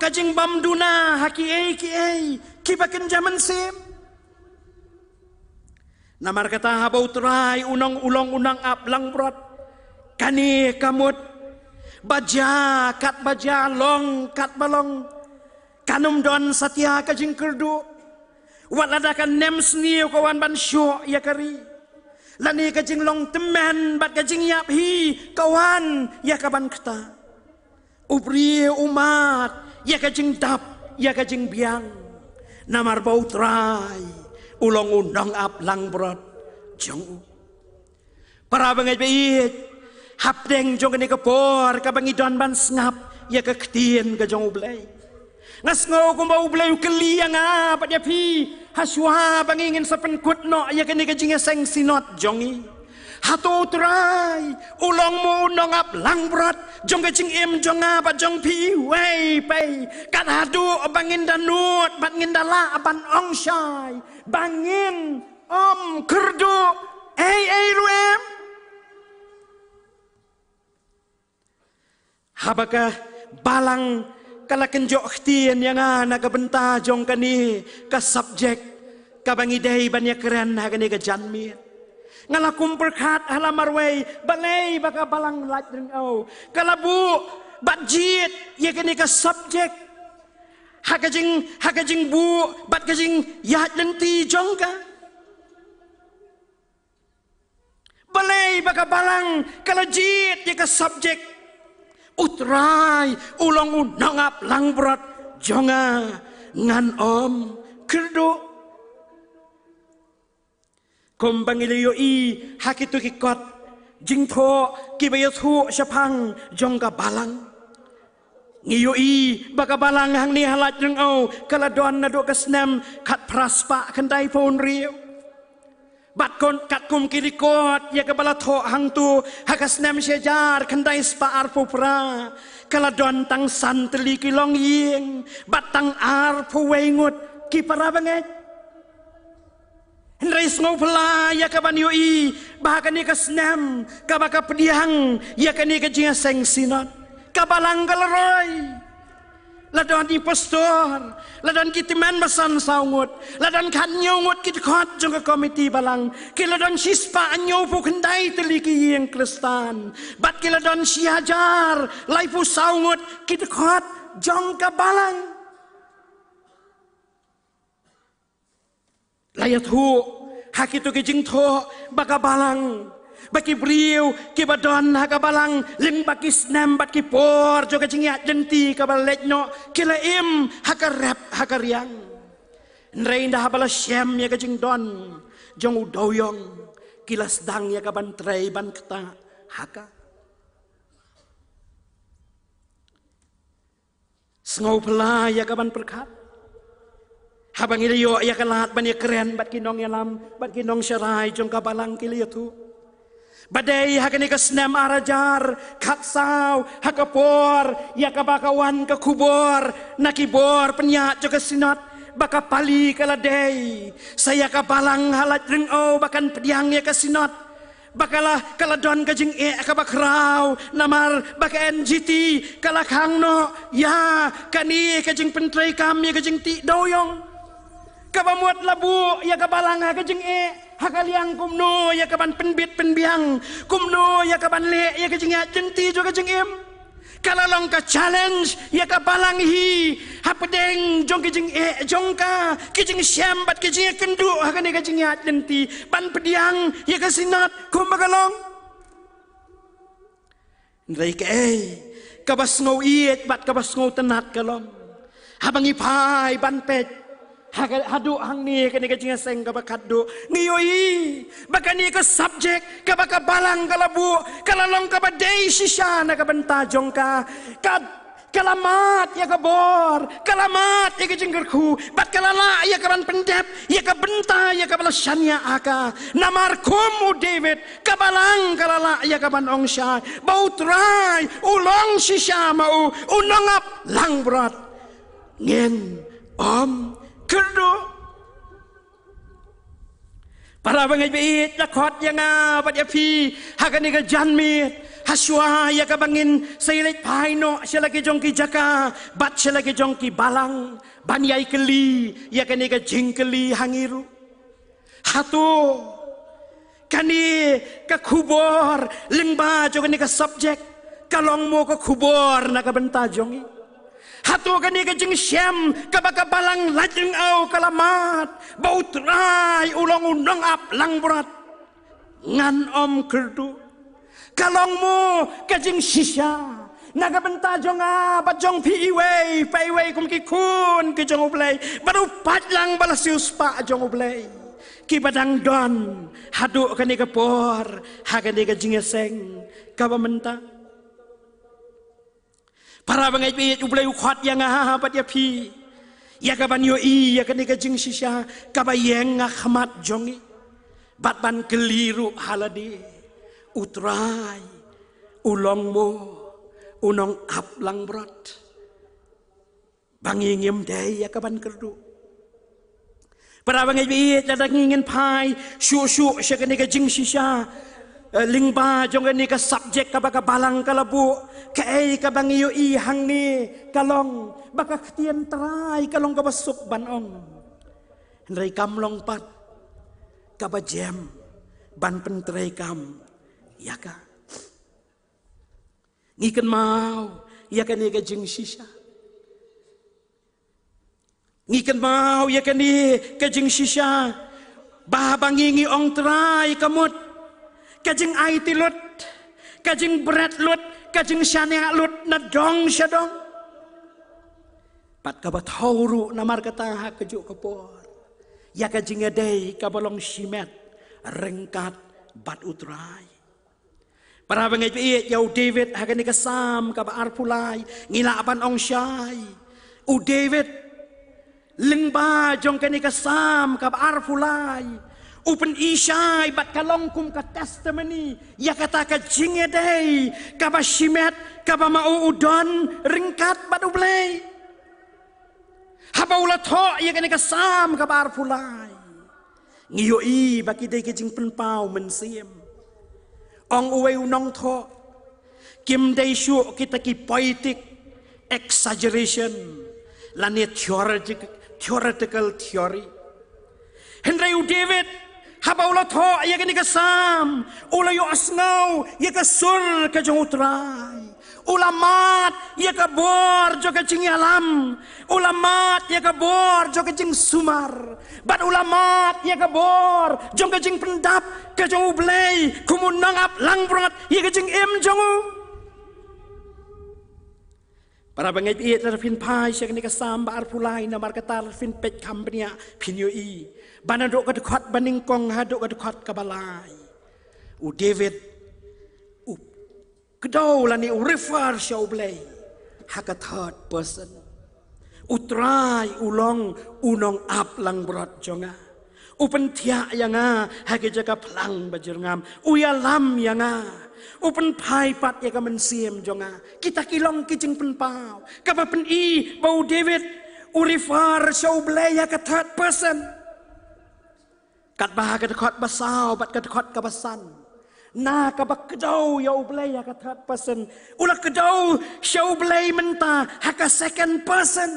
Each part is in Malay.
kajing bam duna haki kibakan zaman sim. Namar kata habau terai unang ulong unang ap lang berat kani kamut baja kat baja long kat balong kanum don satya kajing kerdu waladakan nem sniu kawan ban syo ya kari lani kajing long temen bat kajing yap hi kawan ya kaban kata ubri umat ya kajing dap ya kajing biang namar bau terai ulong undang ap lang berat jong para bangai bait hap deng jong ni kapor ka bangi don ban ngap ya ka ktien ka jong ublay ngas ngau ko mau ublay keliang a pat ya pi haswa bangingin sa penkut no ya ka ni ka jinga seng sinot jongi hatu trai ulong mo undang ap lang berat jong ka jing em jong a pat jong pi wei pai kat hadu bangin danut bat ngin dala ban ong syai bangin om kerdu ruem habaka balang kala kenjok htien yang ana ka benta jong kani ka subjek ka bangi dei banya keren ha kani ka janmi ngalakum perkat halamar wei balai baka balang lat deng au kalabu badjit ye kani ka subjek hakajing bu bat kajing yat lenti jongka balai baka balang kalajit ya ka subjek utrai ulong unangap lang berat jonga ngan om kerdo kombangiliyo i hakitu kikot jingtho kibayathu syapang jongka balang ngiyoi baka balang hang ni halat jeng au kala don na do kasnem kat praspa kendai phone rio bat kon kat kum kirikot ya ka bala tho hang tu hakasnem sejar kendai spa ar pupra kala don tang san teli kilong ying bat tang ar pu wengut ki para banget Henrais ngau pela ya ka ban yoi bahkan ni kasnem ka baka pediang ya ka ni ka jinga seng sinot kabalang galeroy ladon di pastor ladon kitiman masan saungut ladon kan nyungut kit khot jong komiti balang kiladon sispa anyo pu kendai teliki yang kristan bat kiladon siajar laifu saungut kit khot jong kabalang layat hu hakitu ke jingtho bakabalang baki beriu ki badon haka balang ling baki snam bat ki por jo ka jingat jenti ka balek no kila im haka rap haka riang nrei nda habala syam ya ka jing don jong udoyong kila sedang ya ka ban trei ban kata haka sngau pela ya ka ban perkat habang iliyo ya ka lat ban ya keren bat ki nong yalam bat ki nong syarai jong ka balang kila tu badai hakani kasnem arajar katsau hakapor ya kabakawan ka kubor nakibor penyak juga sinot baka pali kaladei saya kabalang halat ring o bakan pediang ya kasinot bakalah kaladon kajing kabakrau namar baka NGT kalakang no ya kani kajing pentrai kami kajing ti doyong kabamuat labu ya kabalang kajing hakaliang kumno ya kaban penbit penbiang kumno ya kaban le ya kajinga jenti jo kajing em kalalong ka challenge ya kabalang hi hapedeng jong kajing jongka kajing syambat kajing kendu hakane kajinga jenti ban pediang ya kasinat kumbagalong ndai ke kabas ngau iet bat kabas ngau tenat kalong habang ipai ban pet hadu hang ni kani ka jinga seng ka bakado ngiyoi bakani ka subject ka baka balang kalabu kalalong ka badai sisya na ka bantajong ka kalamat ya ka bor kalamat ya ka jinggerku bat kalala ya ka ban pendep ya ka benta ya ka balasyanya aka namar kumu David kabalang kalala ya ka ban ongsya bautrai ulong sisya mau unongap lang berat ngin om kerdo para bangai beit la khot yang a bat ya phi hakani ka janmi haswa ya ka bangin sailit paino siya lagi jong ki jaka bat siya lagi jong ki balang banyai keli ya kani ka jingkeli hangiru hatu kani ka kubor lengba jo kani ka subject kalong mo ka kubor na ka benta jongi hatu kani ka jing syam ka baka balang lajeng au kalamat bau trai ulong unong ap lang berat ngan om kerdu kalong mo kajing shisha naga benta jonga bat jong paiwei kum ki kun ki jong ublay baru patlang balasius pa jong ublay ki badang don hadu kani ka por hagani ka jingeseng ka bamenta para bangai pi ublay ukhot yang bat ya pi ya ka ban yo i ya kani ka jing shisha ka bayeng khmat jongi bat ban keliru haladi utrai ulong mo unong ap lang brot bangingim day ya kaban kerdu para bangai bi ada ngingin pai shu sya kani ka jing shisha lingba jong ni ka subject ka baka balang kalabu ka ai ka bangiyo i hang ni kalong baka ktien trai kalong ka basuk banong ndrai kamlong pat kaba jam ban pentrai kam yaka ngiken mau yaka ni ka jing shisha ngiken mau yaka ni ka jing shisha ba bangingi ong trai kamut ka jing ai tilut ka jing berat lut ka jing syania lut na dong syadong pat kaba thauru namar kata ha kejuk kapor ya ka jing adai ka bolong simet rengkat bat utrai para bangai pi yau David hagani ka sam ka ba arpulai ngila ban ong syai u David lengba jong kani ka sam ka ba arpulai upen isyai bat kalong kum ka testimony ya kata ka jing adai ka ba simet ka ba mau udon rengkat bat ublay habaula tho ya kani ka sam ka bar pulai ngiyo i baki dei ke jing penpau mensiem ong uwe unong tho kim dei shu kita ki poetic exaggeration lani theoretical theory henry David habaula tho ya kani ka sam ulayo asngau ya ka sur ka jong utrai ulamat ya kabor jo kecing alam ulamat ya kabor jo kecing sumar bat ulamat ya kabor jo kecing pendap ke jong ublay kumunang ap langbrot ya kecing jongu para bangai iet larfin pai syak ni kasam ba arpulai na markata larfin pet kambnia pinyo i banadok ka dekat baningkong hadok ka dekat kabalai u David kedau lani refer show play haka third person utrai ulong unong ap lang brot jonga upen thia yanga hake jaka plang bajirngam uyalam yanga upen pai pat ya kamen siem jonga kita kilong kijing penpau kapa pen i bau David u refer show play haka third person kat bah ka dekat basau bat ka dekat ka basan na kabak kedau ya ublay ya ka third person ulah kedau sya ublay menta haka second person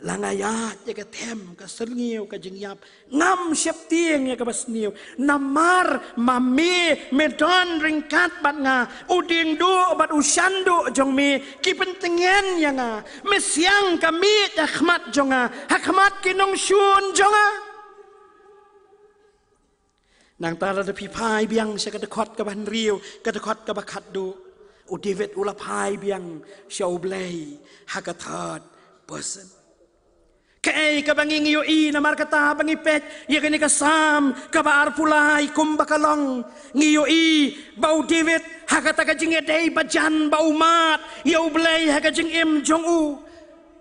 langayat ya ka tem ka serniu ka jingyap ngam syap tieng ya ka basniu namar mami medon ringkat bat nga uding du bat usyandu jong mi ki pentengen ya nga mesyang kami akhmat jonga hakmat kinong syun jonga nang tara da pipai biang sya ka dekot ka ban riu ka dekot ka bakat du u David ula pai biang sya ublay haka third person kai ka bangi ngiyo i na markata bangi pet ya kani ka sam ka bar pulai kum bakalong ngiyo i bau David haka ta ka jing edai bajan bau mat ya ublay haka jing im jong u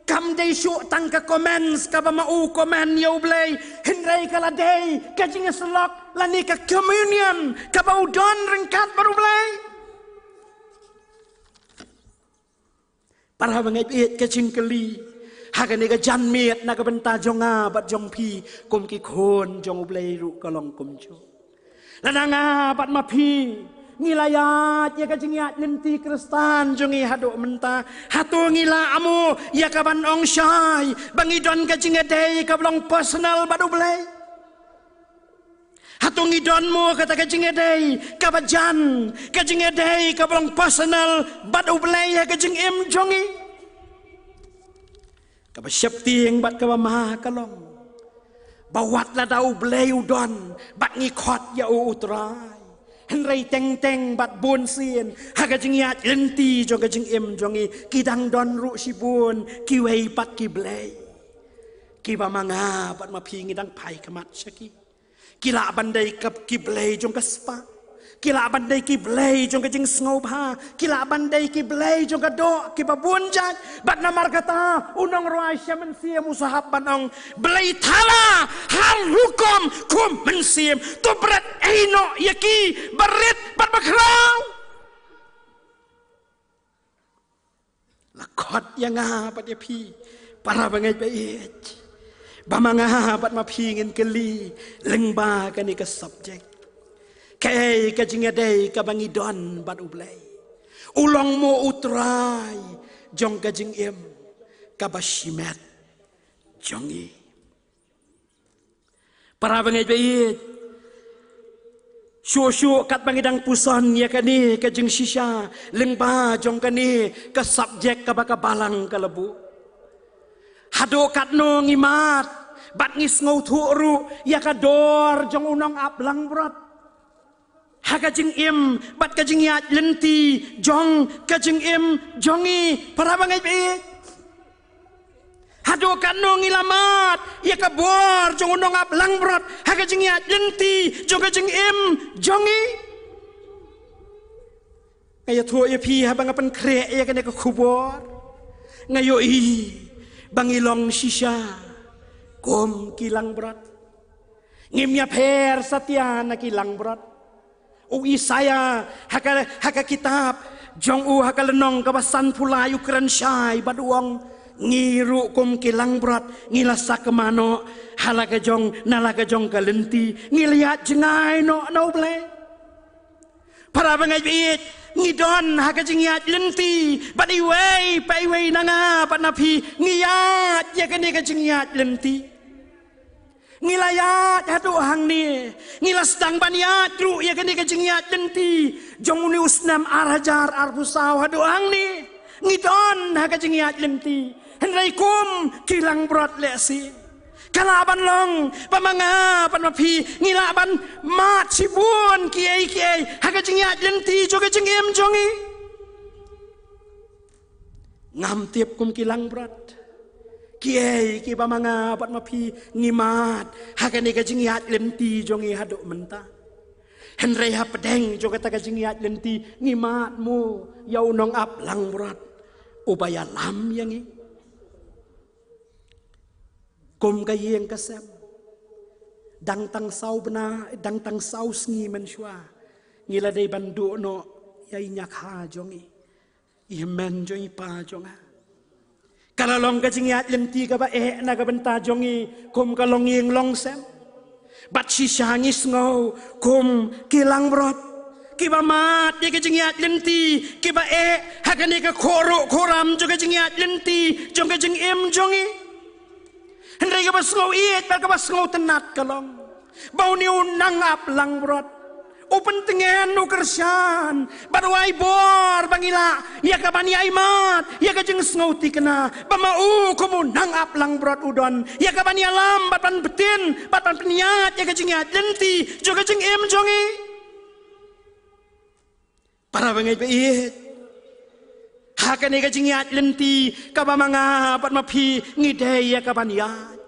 kam day shu tang ka comments ka ba mau comment yo blay henry kala day ka jing slok lani ka communion ka ba udon ringkat baru blay para bangai piet ka jing keli hagani ka jan miet na ka benta jonga bat jong pi kum ki khon jong blay ru ka long kum jo lananga bat ma pi ngilayat ya kajing ya lenti Kristan jongi haduk menta hatu ngila amu ya kaban ong syai bangidon kajing edai kablong personal badu belai hatu ngidonmu kata kajing edai kabajan kajing edai kablong personal badu belai ya kajing im jongi kabasyap tiang bat kabamah kalong bawat la dau belai udon bat ngikot ya utrai Henry teng bat bun sien haga jing yat lenti jong jing im jongi kidang don ru sibun ki wei pat ki blei ki ba manga pat ma phi ngidang pai kamat syaki kila bandai kap ki blei jong kaspa kila bandai ki blei jong jing sngo pha kila bandai ki blei jong do ki ba bun jat bat namar kata unong roai syamen sia musahab banong blei thala hal hukum kum mensim tu berat eno yaki berit bat bakrau lakot yang apa dia pi para bangai bait bamanga bat ma pi ngin keli lengba kani ke subjek kai kajing adai ka bangidon bat ublai ulong mo utrai jong kajing im ka bashimet jongi para bangai bait Syuk kat bangidang puson ya kani kajing shisha lengba jong kani ke subjek ka baka balang ka lebu hado kat no ngimat bat ngis ngau thuru ya ka dor jong unong ablang brat ha kajing im bat kajing ya lenti jong kajing im jongi para bangai bait hado kanu ngilamat ya kabor jong unong ablang brot haga jing ya lenti jong jing im jongi ngaya thu ya pi ha bang apan krek ya kene ka kubor ngayo i bangilong shisha kom kilang brot ngimya per satya na kilang brot ui saya haka kitab jong u haka lenong kabasan pulai ukran syai baduang ngiru kum kilang berat ngilasa kemano halaga jong nalaga jong kalenti ngiliat jengai no ble para bangai bit ngidon haka jengiat lenti badiwei nanga pat napi ngiyat ya kene ka jengiat lenti ngilayat hatu hang ni ngilas dang baniat tru ya kene ka jengiat lenti jong uni usnam arajar arbusau hatu hang ni ngidon haka jengiat lenti henrai kum kilang berat lesi kalaban long pamanga panmapi ngilaban mat sibun kiai haka jengiat lenti joga jengem jongi ngam tiap kum kilang berat kiai ki pamanga panmapi ngimat haka ni ka jengiat lenti jongi haduk menta henrai ha pedeng joga ta ka jengiat lenti ngimat mu yau nong ap lang berat ubaya lam yangi kum kayeng kasem dang tang sau bena dang tang sau sngi menshwa ngila dei bandu no yai nyak ha jongi imen jongi pa jonga kalalong ka jingyat lenti ka ba na ka benta jongi kum kalong yeng long sem bat si shangis ngau kum kilang brot kiba mat ye ka jingyat lenti kiba hakane ka khoro khoram jo ka jingyat lenti jong ka jing em jongi henry ka basngau iet ka basngau tenat kalong bau ni unang ap lang brot open tengen no kersyan barwai bor bangila ya ka bani aimat ya ka jeng snau tikena bamau kumu nang ap lang brot udon ya ka bani alam batan betin batan peniat ya ka jeng ya lenti jo ka jeng em jongi para bangai iet hakane ka jingyat lenti ka bamanga pat mapi ngidei ya ka baniat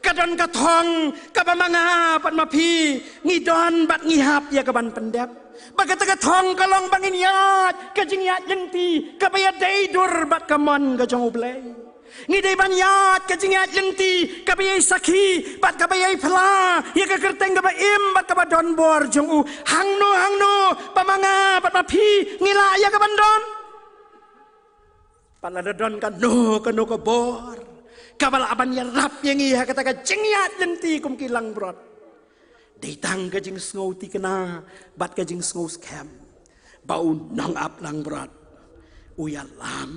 kadon katong ka bamanga pat mapi ngidon bat ngihap ya ka ban pendep bagata katong kalong banginiat ka jingyat lenti ka baya deidur bat kamon ka jong ublay ngidei banyat ka jingyat lenti ka baya saki bat ka baya pla ya ka kerteng ka ba im bat ka ba don bor jong u hangno bamanga pat mapi ngila ya ka bandon paladadon kan no ka bor kabal aban ya rap yang iya kata ka jengiat lenti kum kilang brot datang ka jing sngo ti kena bat ka jing sngo scam bau nong ap lang berat uya lam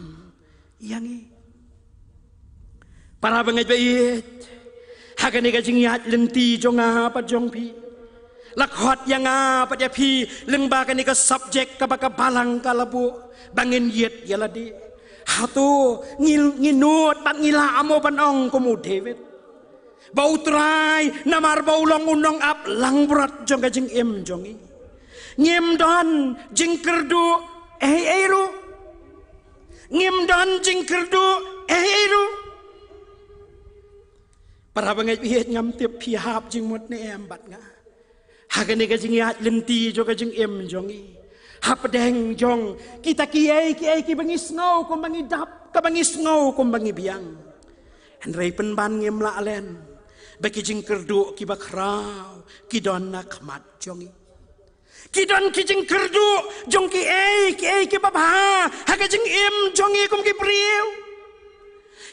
yangi para bangai bait hagani ka jingyat lenti jonga pa jongpi lakhot yang apa dia pi lengba kani ka subjek ka baka balang kalabu bangin yet yaladi hatu nginut pat ngila amo panong komu David bau trai namar bau long unong ap lang berat jong ka jing em jongi ngim don jing kerdu ru ngim don jing kerdu ru para bangai bihet ngam tiap pihap jing mot ne em bat nga hagane ka jing yat lenti jo ka jing em jongi hap deng jong kita kiai ki bangis ngau kom bangi dap ka bangis ngau kom bangi biang henrei penban ngem la alen baki jing kerdu ki bakrau ki don nak mat jongi kidon kijing kerdu jong ki babha haga jing em jongi kum ki priu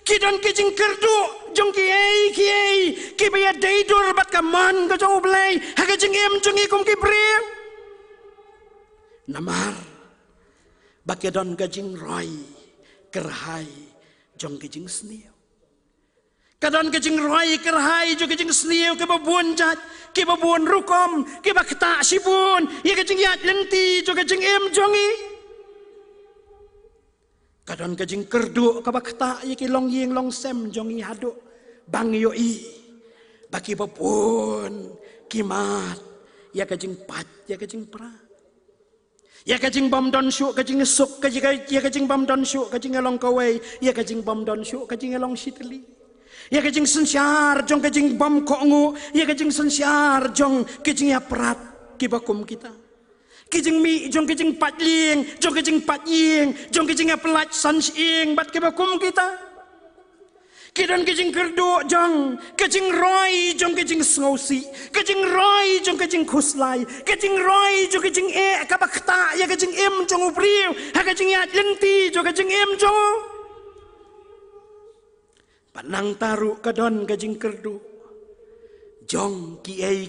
kidon kijing kerdu jong ki baya daidur bat kaman ka jong blai haga jing em jongi kum ki priu namar bakedon ka jing roi kerhai jong kijing sniu kadon kijing roi kerhai jong kijing sniu ke babun jat ki babun rukom ki bakta sibun ye kijing yat lenti jong kijing em jongi kadon kijing kerdu ka bakta ye ki long ying long sem jongi hadu bang yo i baki babun kimat ya kijing pat ya kijing pra ya kijing bom don syu kijing suk kijing bom don syu kijing long kawai ya kijing bom don syu kijing long sitli ya kajing sensyar jong kajing bom kongu ya kajing sensyar jong kajing aprat kibakum kita kajing mi jong kajing patling jong kajing patying jong kajing aplat sansing bat kibakum kita kidon kajing kerdu jong kajing roi jong kajing sngosi kajing roi jong kajing khuslai kajing roi jong kajing kabakta ya kajing em jong upriu ha kajing yat lenti jong kajing em jong panang taru kadon kajing kerdu jong kiai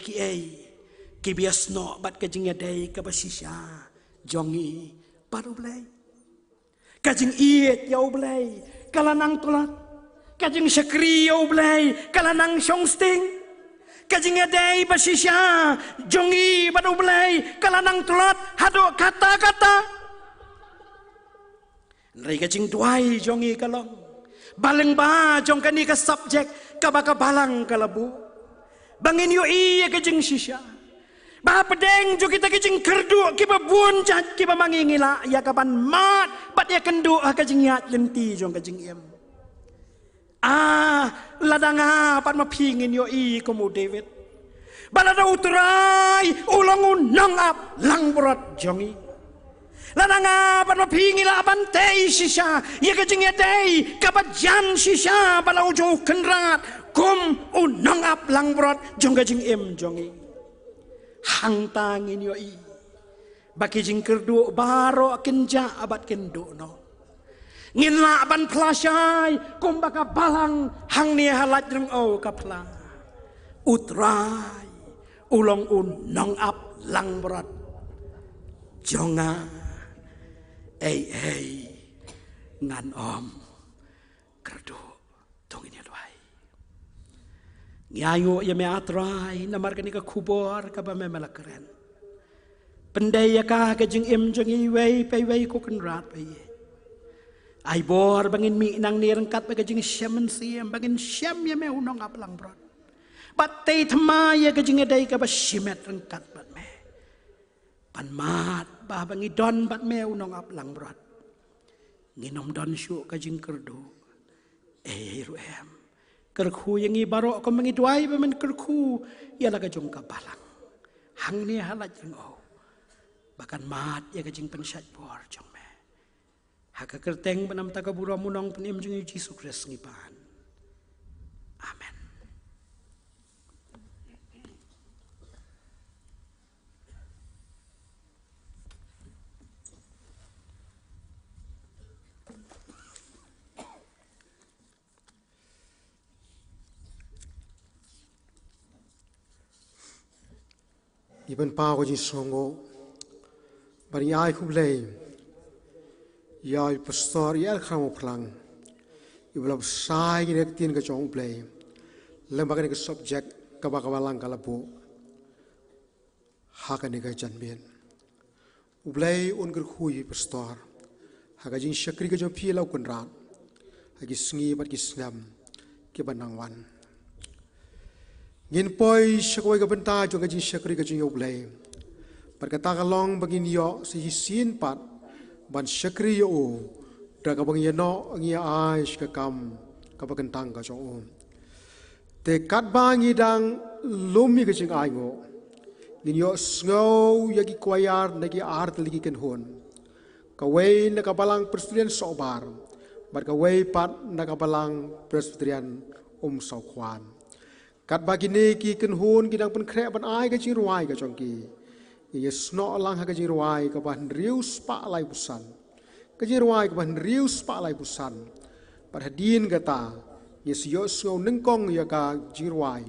ki biasno bat kajing yadai ka basisya jongi paru blai kajing iet yau blai kalanang tolat kajing syakri yau blai kalanang songsting kajing yadai basisya jongi paru blai kalanang tolat hado kata-kata nrai kajing duai jongi kalong baleng ba jong kani ka subjek ka baka balang kalabu bangin yo iya ka jeng sisya ba pedeng jo kita kajing kerdu ki babun jat ki ba mangingila ya kapan mat bat ya kendu ka jeng yat lenti jong ka jeng em ladanga pat mapingin yo i komu David balada utrai ulong unang ap lang berat jongi ladanga pan mapingila apan tei sisya ya kajing yadai kabajan sisya balau jo kenrat kum unang ap lang berat jong kajing em jongi hang tangin yo i baki jing kerdu baro kenja abat kendo no ngin la ban plasai kum baka balang hang ni halat reng o kapla utrai ulong unang ap lang berat jonga ngan om kerdu tong ini doai nyayo ya me atrai namar kani ka kubor ka ba me malakren pendai ya ka kajing em jong iwei pe wei ko kan rat pe ai bor bangin mi nang ni rengkat pe kajing syam siam bangin syam ya me unong aplang brot bat tei thma ya kajing dai ka ba shimet rengkat bat me pan mat bah bangi don bat me unong aplang brot nginom don syu kajing kerdu ru em kerku yang i baro ko mangi duai ba men kerku ya la kajong ka balang hang ni halat jeng o bahkan mat ya kajing pensyat bor jong me haka kerteng benam takabura munong penim jeng Yesus Kristus ngipan amen. Iban pa ko jing songo bari ai khub lei yai pastor yel khamo phlang iblab sai rek tin ka chong play lembaga ni subject kabakawalang kalapo hakani ka janbien ublay ungar khui pastor hagajing syakri ka jom phi lau kunrat hagi sngi bat ki snam ke banangwan ngin poi syakoi ka benta jong ka jing syakri ka jing ublay berkata kalong bagin yo si hisin pat ban syakri yo daga bang yeno ngia ai ka kam ka bagantang ka jong te kat bangi dang lumi ka jing ai ngo ngin yo snow yagi kwayar nagi art ligi ken hon kawai nakabalang presbyterian sobar bar kawai pat nakabalang presbyterian saukwan kat bagi ne ki ken hon gidang pen krek ban ai ka jing ruai ka jong ki ye sno lang ha ka jing ruai ka ban rius pa lai busan ka jing ruai ka ban rius pa lai busan par hadin gata ye sio snow nengkong ya ka jing ruai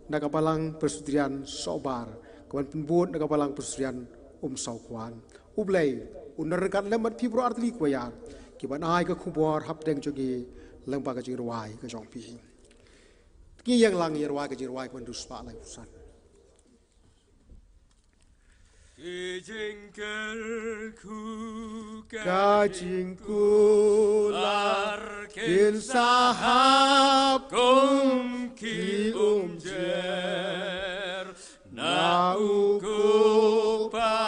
nakabalang presbyterian sobar kawan penbuat nakabalang presbyterian saukwan ublay unarkan lemat fibro artli kwaya kiban ai ka khubor hapdeng jogi lengba ka jing ruai ka jong pi ki yang lang ye ruai ka jing ruai ban dus pa lai busan Kajingku lar kin sahab kong ki umjer na ukupa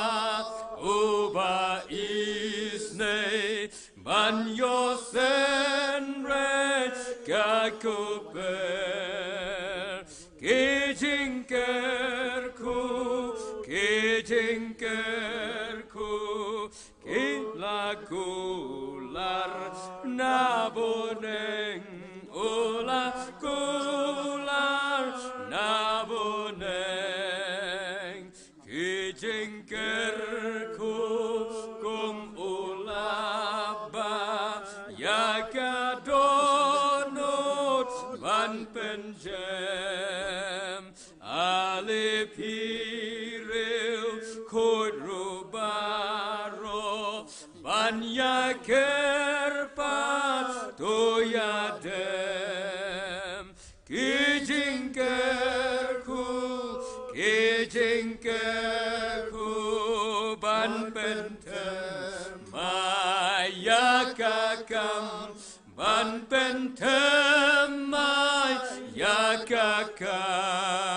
uba isne ban yosen red kakuber kijingkerku kilakular naboneng ulah kular naboneng kijingkerku kum ulaba yakadonot van penjem alipiril kodrubaro banya kerpat toyadem kijingkerku ban pentem maya kakam ban pentem maya kakam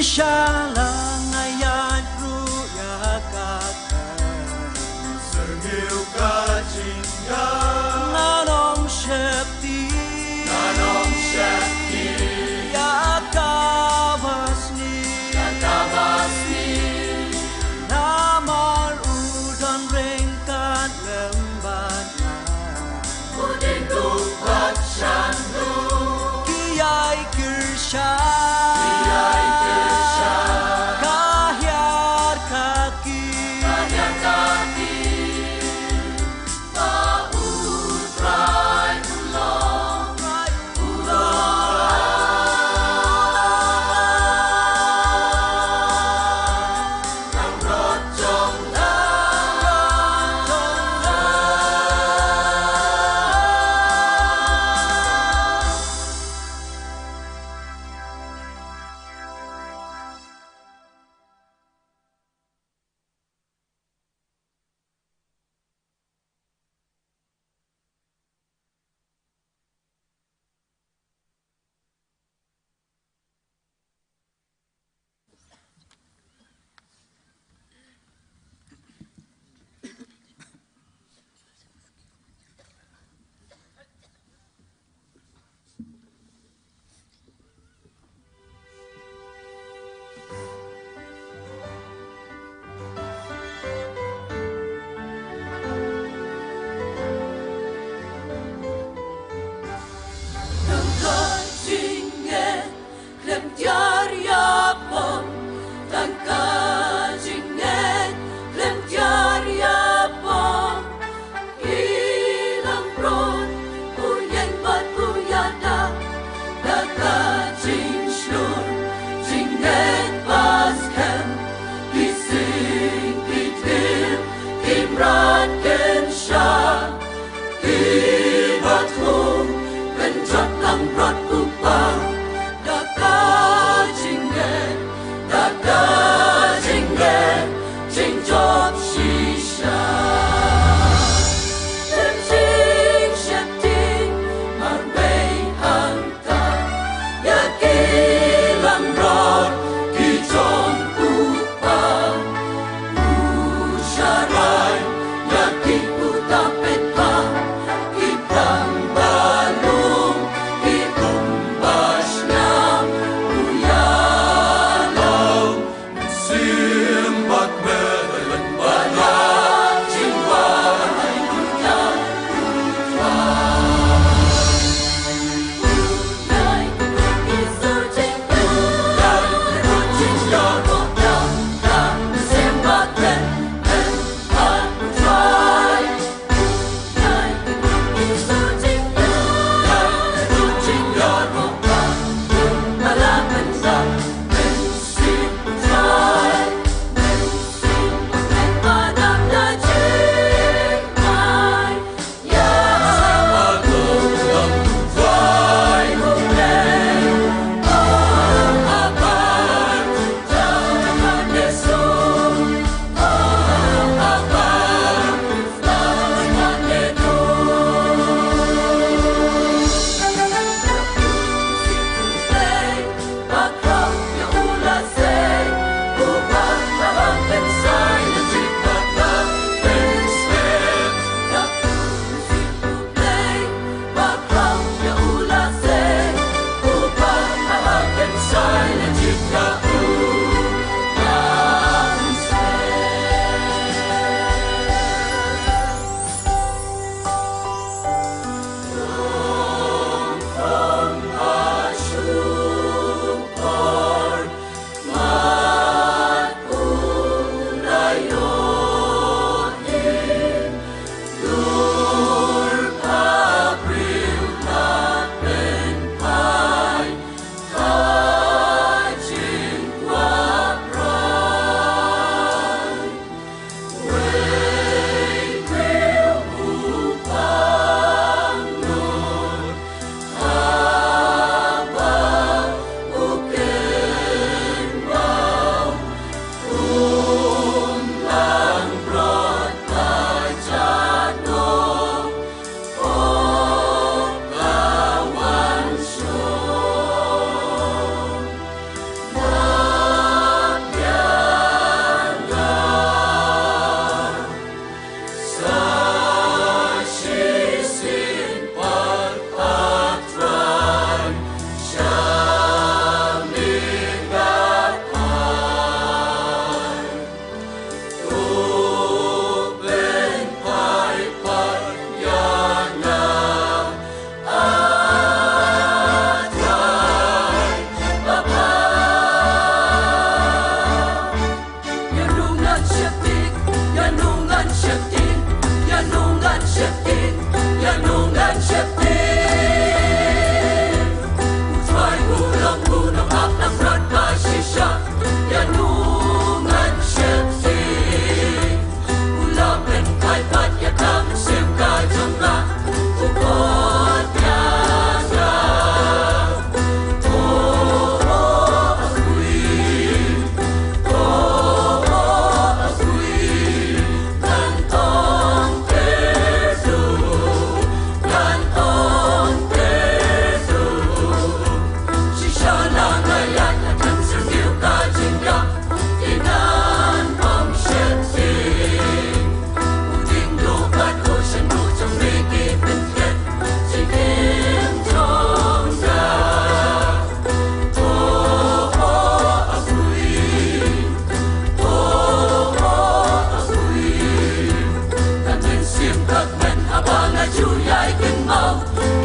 siya lang ngayon ruyakan Sergiu kajingga Nanong Shakti Yakabasni Namar udang rengkat lembat Udin dupat shandu Kiai Kirsha Kahyar kaki Kanyatati Mautrai ulong Nang rojong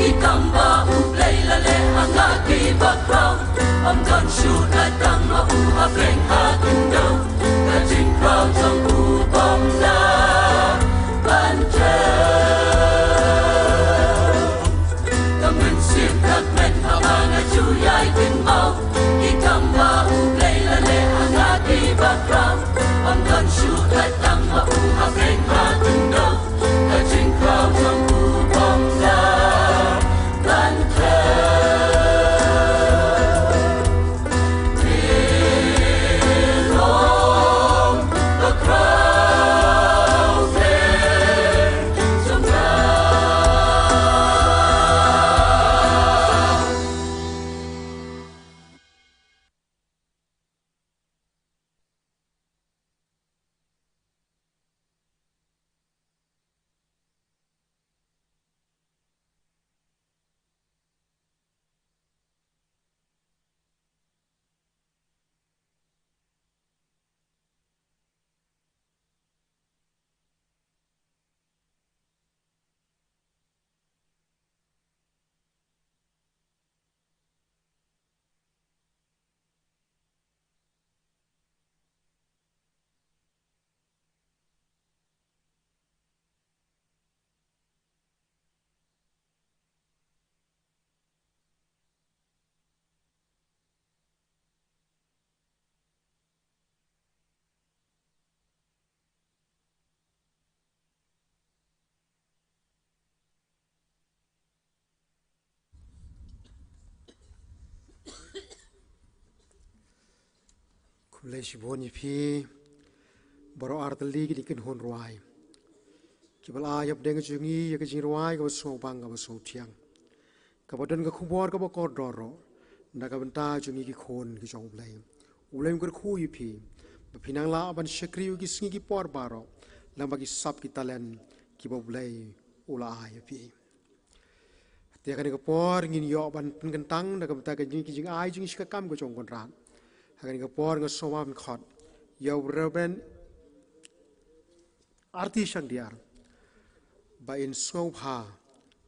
ikamba uplay la le anga ki background am don shoot la tang ma u a fleng ha kindo ka jing crowd song u bom la ban che kam men sim tak men ha ma chu yai tin mau ikamba uplay la le anga ki background am don shoot la tang ma u a fleng ha kindo ka jing crowd song u bom la ban che Kulai bon yipi baro artali ki dikin hon ruai kibala yap deng jungi ya ki jing ruai ka so bang ka so tiang ka badan ka khubor ka ba kor doro na ka benta jungi ki khon ki jong blai ulem kur khu yipi ba pinang la ban shakri ki singi ki por baro lamba ki sap ki talen ki ba blai ula yipi tiak ka por ngin yo ban kentang na ka benta ka jing ki jing ai jing shika kam ko jong kon ran akan kapor nggak semua mengkot, ya berben arti sang diar, bain semua ha,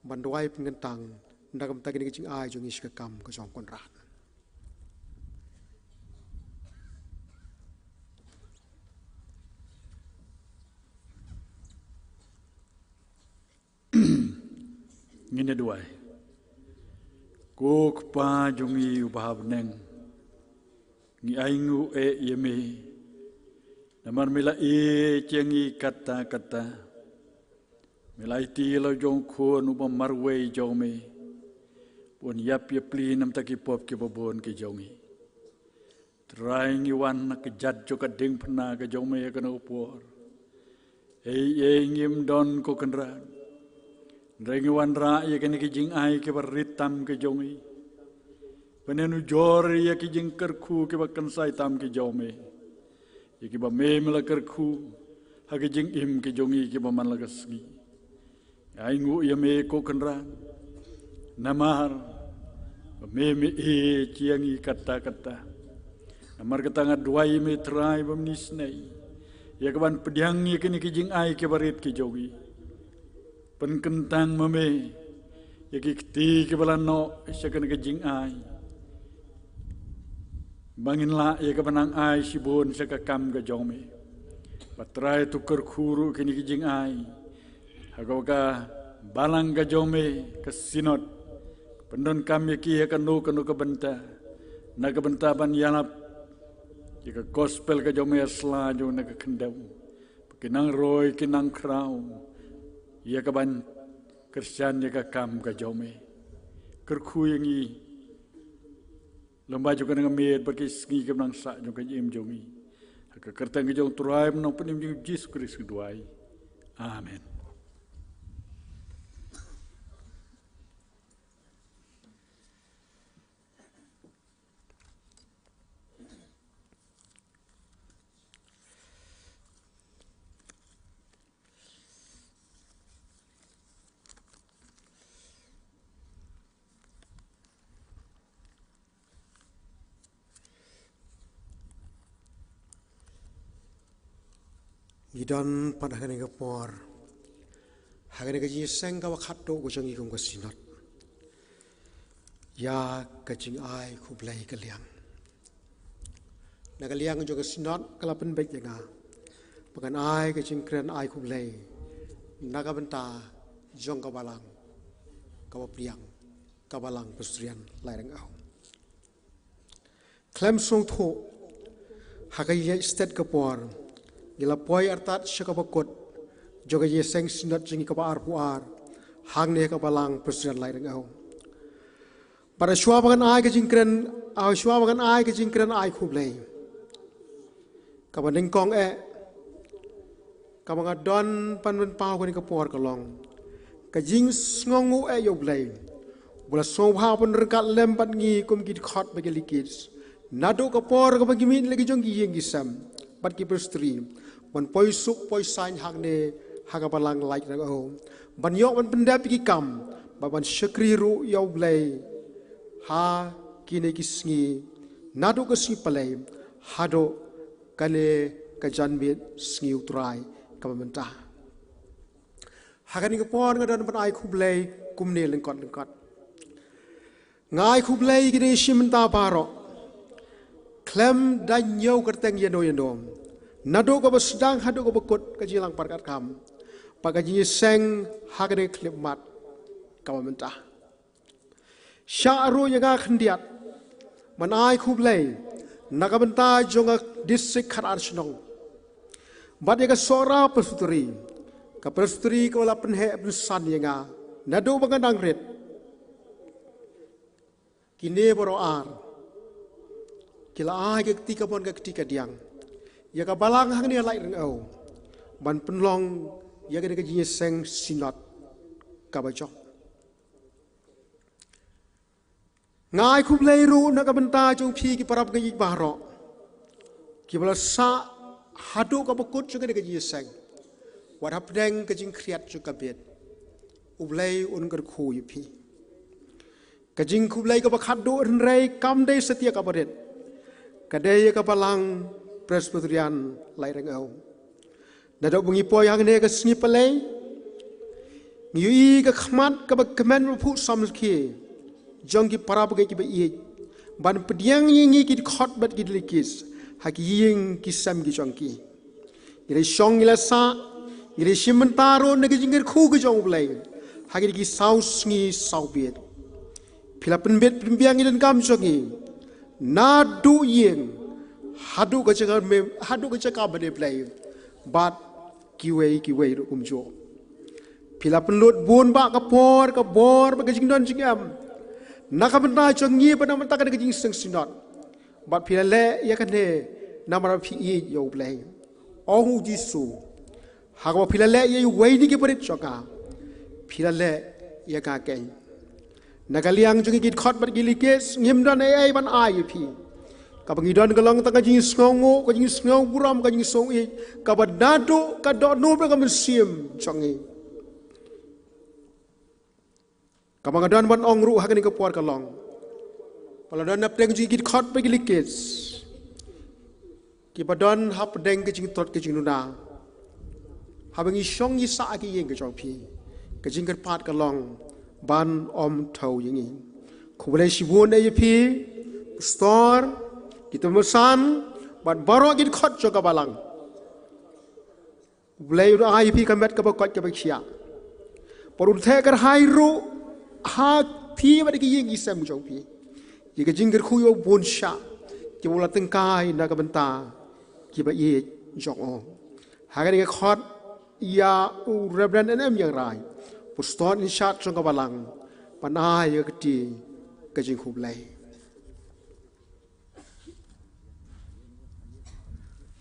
banduai pengentang, ndagam tagi ni kecing ai jungi sekam kejong konrat. Ngine duai, kok pa jungi ubahab neng. Ngi aingu yeme namar mila cengi kata mila iti lo jong khon uba marwe jome pon yap pli nam taki pop ke babon ke jongi trai ngi wan ke jat jo ka ding phna ke jome ka no por ngim don ko kanra ngi wan ra ye ke ni ke jing ai ke baritam ke jongi Penenu jor ya ki jing kerku ki ba kansai tam ki jome. Ya ki ba mem la kerku ha ki jing im ki jongi ki ba man la gasgi. Ya ingu ya me ko kanran. Namar ba mem ciangi kata-kata. Namar kata ngadwai me trai ba nisnai. Ya ka ban pediang ya ki ni ki jing ai ki barit ki jongi. Pen kentang mame ya ki kti ki balano syakan ki jing ai. Bangin la ya ka banang ai sibon sa kakam ka jome. Patrai tu kerkuru kini kijing ai. Hagaw ka balang ka jome ka sinot. Pendon kam ya ki ya kanu ka benta. Na ka benta ban yanap. Ya ka gospel ka jome asla jo na ka kendaw. Kinang roy kinang kraw. Ya ka ban Kristyan ya ka kam ka jome. Kerku yang i Lomba juga dengan med bagi segi kemenang sak juga jem jongi. Hak kertang jong turai menang penim jong Yesus Kristus keduai. Amin. Idan pada hari kapor, hari ni kaji seng kawa kado ko jangi kong kasinat. ya kajing ai kublai kaliang nakaliang juga sinot kalapan baik janga pakan ai kajing keren ai kublai nakabenta jong kabalang kawapriang kabalang pestrian lairang au klem song tho hakaya state kapor gila poi artat syakabakot joga ye seng sinot jingi kabar puar hang ne kabalang pestrian lairang au para shua bagan ai ke jingkren au shua bagan ai ke jingkren ai khublei kabaning kong kabanga don pan pau ko ni kapor kalong ka jing ngongu yoblei bula so ha pun rekat lempat ngi kum git khot bagi likis nado kapor ka bagi min lagi jong gi yeng gisam pat ki pestri mon poi suk poi sain hak ne hakabalang like na au ban yok ban pendap ki kam baban syakri ru yoblei ha kine kisngi nado kasi palay hado kane kajanbit sngi utrai kamamenta hakani kapor ngadan pan ai khublei kumne lengkot ngai khublei kine shimenta paro klem danyo kerteng yeno nado ko basdang hado ko bakut kajilang parkat kam pagaji seng hakane klimat kamamenta Sya'ru yang akhdiat manai khublei nakabenta jonga distrik kharan snong bad yaga sora persuturi ka persuturi ko la penhe pensan yanga nado bangandang red kine boro ar kila ai ke tika bon ka tika diang yaga balang hang ni lai reng au ban penlong yaga de ka seng sinot ka bajok ngai khublei ru nakabenta jong phi ki parap ga yik bahro ki bala sa hadu ka bakut juga de ji seng wat hap deng ka jing kriat juga bet ublei un gar khu yu phi ka jing khublei ka bakhat do ren rei kam de setia ka baret ka de ka balang presbyterian lai reng au na do bungi po yang ne ka sngi palei ngi ka khmat ka ba kemen phu sam ki jongki para bagai kiba iye ban pediang yingi kit khot bat kit likis haki ying kisam ki jongki ire shong ila sa ire shimantaro nagi jingir khu ki jong blai haki ki saus ngi saubet pila penbet pembiang dan kam jongi nadu ying hadu ka jaga me hadu ka jaga bade blai bat kiwei ru kumjo pila penlut bun ba ka bor ba ka jingdon jingam nakabenta jongi pada mata kada kajing seng sinot bat pilale ya kane namara phi yo blai ohu jisu hagwa pilale ye waidi ki parit choka pilale ya ka ken nakaliang jongi kit khot bat gilikes ngimdan ai ban ai phi kabangidon galang ta kajing sngongo kajing snong buram kajing song e kabadado kadonu ba kamsim jongi kabangadan ban ongru hakani ke puar kalong paladan na pleng jigit khot bagi likes ki badan hap deng ke jing tot ke jing nuna habangi shong yi sa ki yeng ke jong phi ke jing ker pat kalong ban om thau yingi khubale shibun e phi store kitu musan ban baro git khot jo ka balang blai ru ai phi kamet ka bakot ke baksia porun the kar hairu ha phi bade ki yeng isam jong phi ye ka jingger khu yo bon sha ki bola tengkai na ka benta ki ba ye jong o ha ga ni khot ya u rebran enem yang rai puston in shat jong ka balang panai ye ka ti ka jing khu blai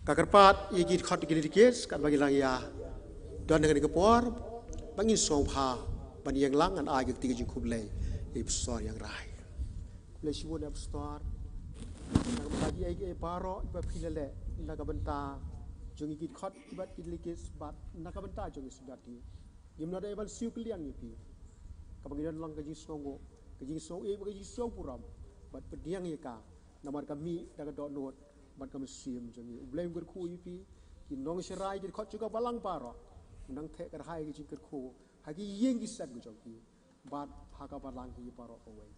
ka karpat ye ki khot ki ni kes ka bagi lang ya don dengan ke por bangin song pha ban yang lang an ai tiga jing khublei ip stor yang rai le shibun ip stor nak bagi ai ke paro ba philale nak benta jongi kit khot bat kit likis bat nak benta jongi sugati gimna dai ban siu kliang ni pi ka bangidan lang ka jing songo ka jing song e ba jing song puram bat pediang ye ka namar kami daga do not bat kami sim jongi ublem ger khu pi ki nong serai kit khot juga balang paro nang the kar hai ki jing ker khu hagi yeng ki sat gu jong ki bat haka balang ki paro away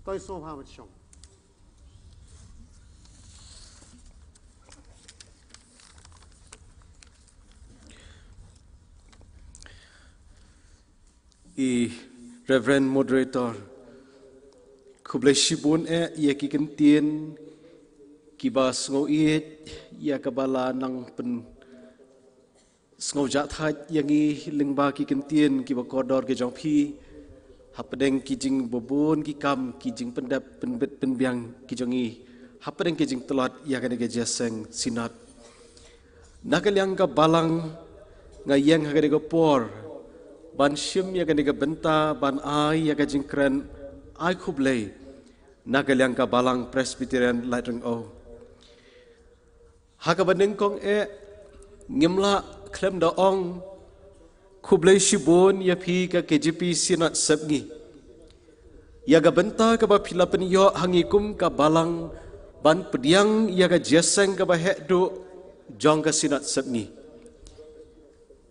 tôi số hoa một chồng Reverend Moderator Kublai Shibun ia kikan tien kibas ngoit ia kabala nang pen ngau jat hat yangi lingba kikan tien kiba kodor ke jong phi hapadeng kijing bobon ki kam kijing pendap penbet penbiang kijongi hapadeng kijing telat ia kan ke jaseng sinat nakaliang ka balang ngayang hagade ko por ban shim ya kan ke benta ban ai ya ka jingkran ai kublai nakaliang ka balang Presbyterian Lightring O hakabaneng kong ngimla klem da ong kublai shibon ya phi ka KJP sinat sabngi ya ga benta ka ba philapen yo hangikum ka balang ban pediang ya ga jeseng ka ba hekdo jong ka sinat sabngi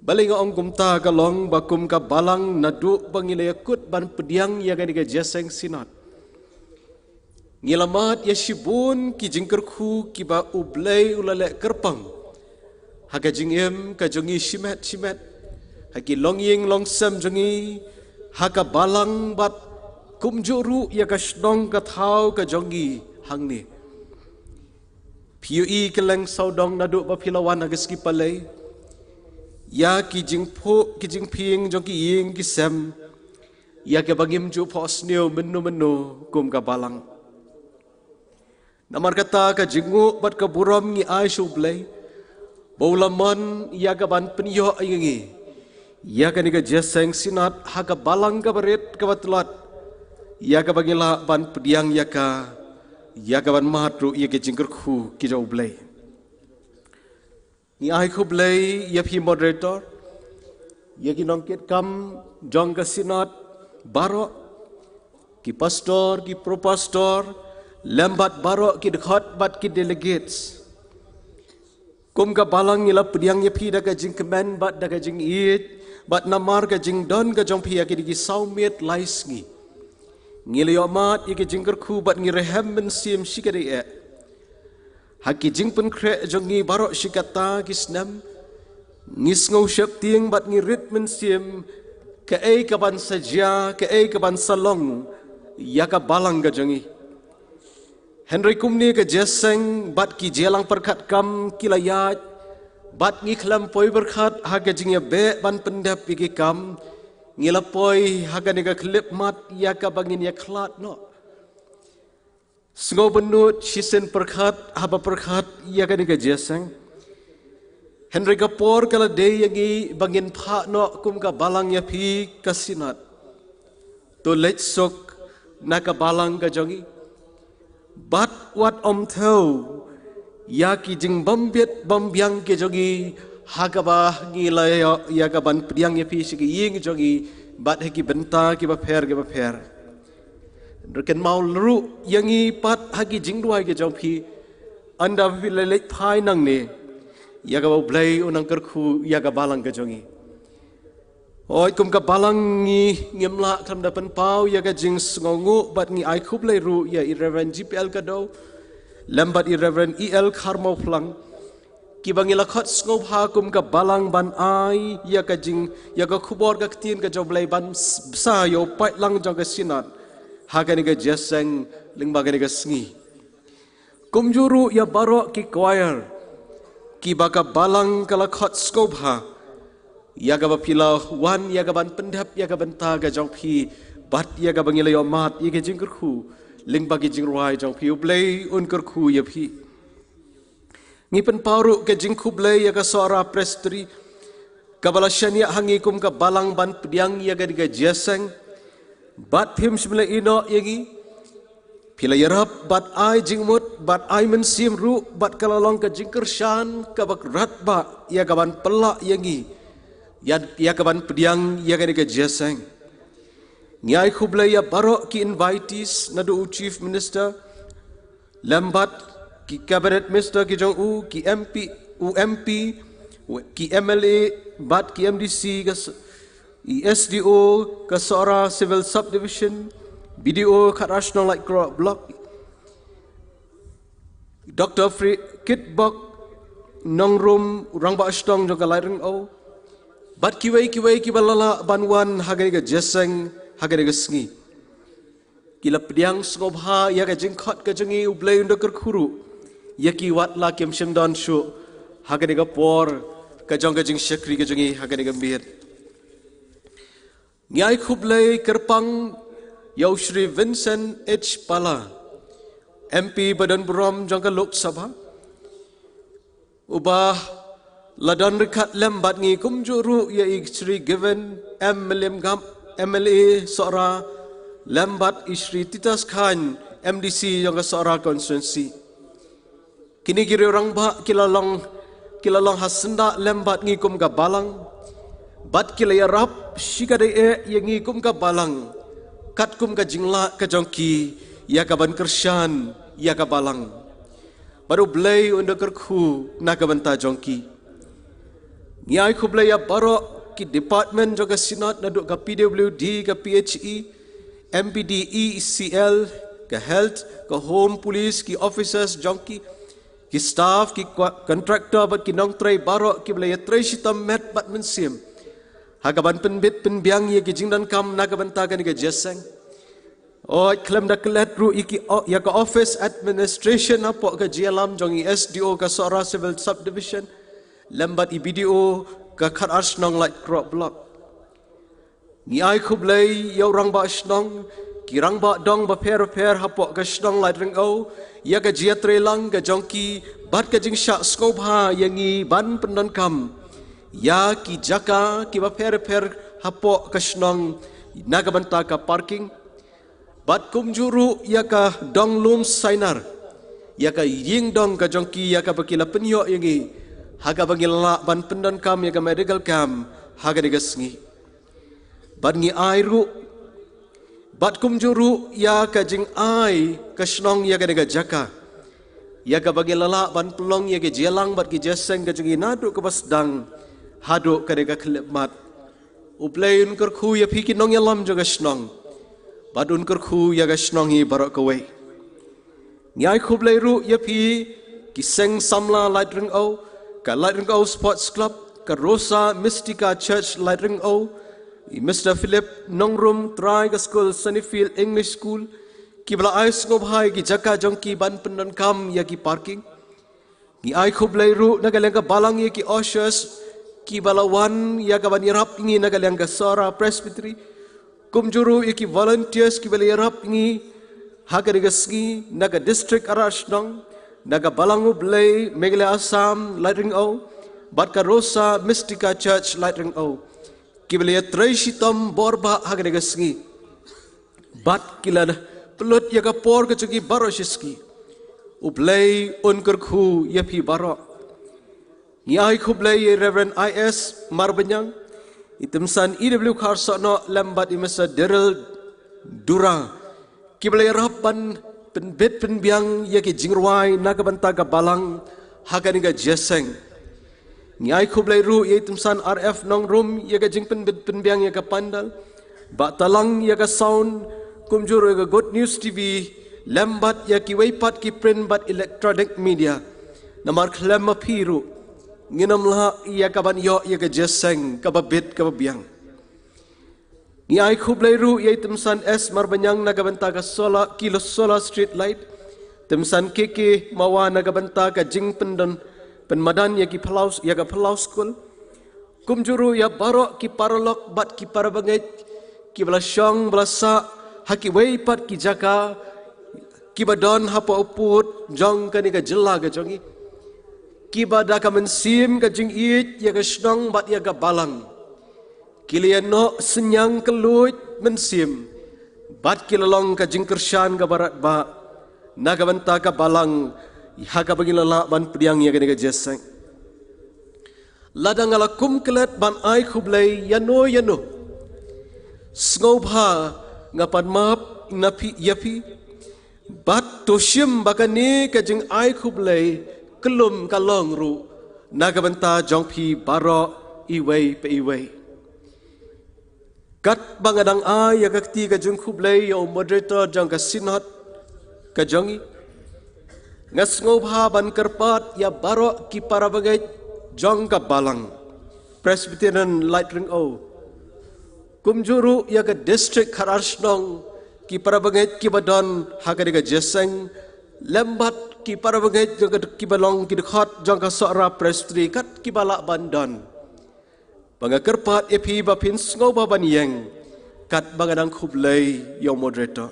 baling ong kumta ka long bakum ka balang nadu bangilekut ban pediang ya ga diga jeseng sinat ngilamat ya shibun ki jingkerku ki ba ublai ulale kerpang haga jingem ka jongi shimet haki longying longsam jongi haka balang bat kumjuru ya ka shdong ka thau ka jongi hangni PUE keleng saudong nadu ba philawan agaski palai ya ki jingping jongi ying ki sem ya ka bangim ju phosneu menu kum ka balang namar kata ka jingu bat ka buram ngi ai shublai baulamon ya ka ban penyo ayingi ya ka ni ka jeseng sinat ha ka balang ka baret ka batlat ya ka bangila ban pediang ya ka ban matru ya ke jingker khu ki jau blai ni ai khu blai ya phi moderator ya ki nongket kam jong ka sinat baro ki pastor ki propastor lambat baro ki dekat bat ki delegates kum ka balang ngila pediang ya phi da ka jing kemen bat da ka jing it bat namar ka jing don ka jong phi ya ki digi saumet laisngi ngila yo mat ya ki jingker khu bat ngi rehem men sim shikade e haki jing pen kre jong ngi baro shikata ki snam ngis ngau shep tieng bat ngi rit men sim ka ei ka ban sajia ka ei ka ban salong ya ka balang ka jongi Henry kumni ke jeseng bat ki jelang perkat kam kilayat bat ngi khlam poi berkhat haga jingya be ban pendap pigi kam ngila poi haga ni ka klip mat ya ka bangin ya khlat no sngo benut shisen perkhat haba perkhat ya ka ni ka jeseng Henry ka por kala de yangi bangin pha no kum ka balang ya phi kasinat to let sok na ka balang ka jongi bat wat om thau ya ki jing bambiet bambiang ke jogi hagaba ngila ya ka ban priang ya pi sigi ying jogi bat heki benta ki ba pher reken mau ru yangi pat hagi jing duai ke jong pi anda vi le phai nang ne ya ka blai unang kerku ya ka balang ke jongi oi kum ka balang ngi ngemla kam dapan pau ya ka jing ngongu bat ngi ai khup lai ru ya Reverend GPL ka do lambat Reverend EL kharmo phlang ki bangila khat ngop ha kum ka balang ban ai ya ka jing ya ka khubor ka tin ka joblai ban sa yo pai lang jong ka sinat ha ka ni ka jeseng lingba ka ni ka sngi kum juru ya baro ki choir ki baka balang kala khat skop ha ya ka bapila wan ya ka ban pendap ya ka benta ka jong phi bat ya ka bangila yo mat ya ka jing kerku ling bagi jing ruai jong phi ublai un kerku ya phi ngi pen paru ka jing kublai ya ka suara prestri ka bala shania hangi kum ka balang ban pediang ya ka diga jeseng bat phim simla ino yagi pila yarap bat ai jing mut bat ai men sim ru bat kala long ka jing kershan ka bak rat ba ya ka ban pelak yangi ya kaban pediang ya kan ke jeseng ngai khublai ya baro ki invitees nadu chief minister lambat ki cabinet minister ki jong u ki MP UMP ki MLA bat ki MDC SDO ke Sora Civil Subdivision, BDO kat National Light Block, Dr. Kit Bok Nongrum Rangba Ashtong juga Lighting O, Bat kiwai kibalala banwan hagariga jeseng hagariga sngi. Kila pediang skobha ya ka jingkot ka jengi ublay undakar kuru, yaki wat la kem shemdan shu hagariga por ka jong ka jing shakri ka jengi hagariga mbir. Ngai kublay kerpang Yau Shri Vincent H. Pala, MP Badan Buram jangka Lok Sabha, ubah ladan rekat lembat ngi kumjuru ya Shri Given M. MLA Sora lembat Shri Titas Khan MDC jangka Sora Constituency. Kini kiri orang ba kilalong hasenda lembat ngi kum ka balang, bat kilaya rap shikade yang ngi kum ka balang. Kat kum ka jingla ka jongki ya ka ban kershan ya ka balang baru blay unda kerku na ka banta jongki nyai ku blay ya baro ki department joga sinat na do ka PWD ka PHE MPD ECL ka health ka home police ki officers jongki ki staff ki contractor bat ki nong tray baro ki blay ya tray sitam met bat mensim hagaban penbit penbiang ye ki jingdan kam nagabanta kan ga jeseng o klem da klet ru iki ya ka office administration apo ka jialam jong SDO ka Sora Civil Subdivision lembat BDO ka khat asnong light crop block ni ai khublai yo rang ba asnong ki rang ba dong ba per hapo ka asnong light ring o ya ka jiatre lang ka jongki bat ka jing sha scope ha yangi ban pendan kam ya ki jaka ki ba per hapo kasnong nagabanta ka parking bat kumjuru ya ka dong lum sainar ya ka ying dong ka jongki ya ka bakila penyo yangi haga bangila ban pendan kam ya ka medical cam haga digasngi bat ngi airu bat kumjuru ya ka jing ai kasnong ya ka diga jaka ya ka bangila ban pelong ya ka jelang bat ki jeseng ka jingi nadu ka basdang hado kadega klemat uplayn kerku ya phiki nong yalam joga snong badun kerku ya ga snong hi barok kawe nyai khublay ru ya phi kiseng samla lightring o ka lightring o sports club ka Rosa Mystica Church lightring o Mr. Philip Nongrum try ka school Sunnyfield English School kibla ais ngobhai ki jaka jongki ban pendan kam ya ki parking ni ai khublay ru nagaleng ka balang ya ki oshers ki balawan ya ka banirap ngi nagalang ka Sora Presbytery kumjuru iki volunteers ki balirap ngi hagarigasgi naga district arashnong naga balangu blay megle Assam lightring o bat ka Rosa Mystica Church lightring o ki balya traishitam borba hagarigasgi bat kilana pelut ya ka por ka chuki baroshiski ublay unkurku yapi barok Nyai khublay Reverend I.S. Marbanyang itemsan EW Karsono lambat imasa Daryl Dura kiblay rapan penbet penbiang yaki jingruai nagabanta ka balang haganiga jeseng Nyai khublay ru itemsan RF Nongrum yaka jing penbet penbiang yaka pandal ba talang yaka sound kumjur yaka Good News TV lambat yaki waypat ki print bat electronic media namar klema piru nginam lah ia kaban yo ia ke jeseng kababit kababiang ni ai khublay ru ia temsan S Marbanyang nagabanta ka Sola street light temsan KK mawa nagabanta ka jing penmadan ya ki palaus ya ka palaus school kumjuru ya barok ki paralok bat ki parabanget ki belasyong belasa haki weipat ki jaka ki badon hapa uput jong kani ka jela ka jongi kibada ka mensim ka jing it ya ka snong bat ya ka balang kilian no senyang kelut mensim bat kilalong ka jing kershan ka barat ba naga banta ka balang ha ka bagi lala ban pediang ya ka jeseng ladang ala kum kelet ban ai khublay yano snobha ngapan map napi yapi bat toshim bakani ka jing ai khublay kelum kalong ru nagabanta jongpi baro iway pe iway kat bangadang ay yakakti ka jung kublay yo moderator jang ka sinat ka jangi ngas ngobha ban kerpat ya baro ki para bagai jang ka balang Presbyterian Light Ring O kumjuru ya ka district Kharasnong ki para bagai ki badan hakari ka jeseng lembat ki para bagai jang ki balong ki dekat jang ka sora Presbyteri kat ki balak bandan Bangakerpat epi bapin ngobha ban yang kat bangadang kublay yo moderator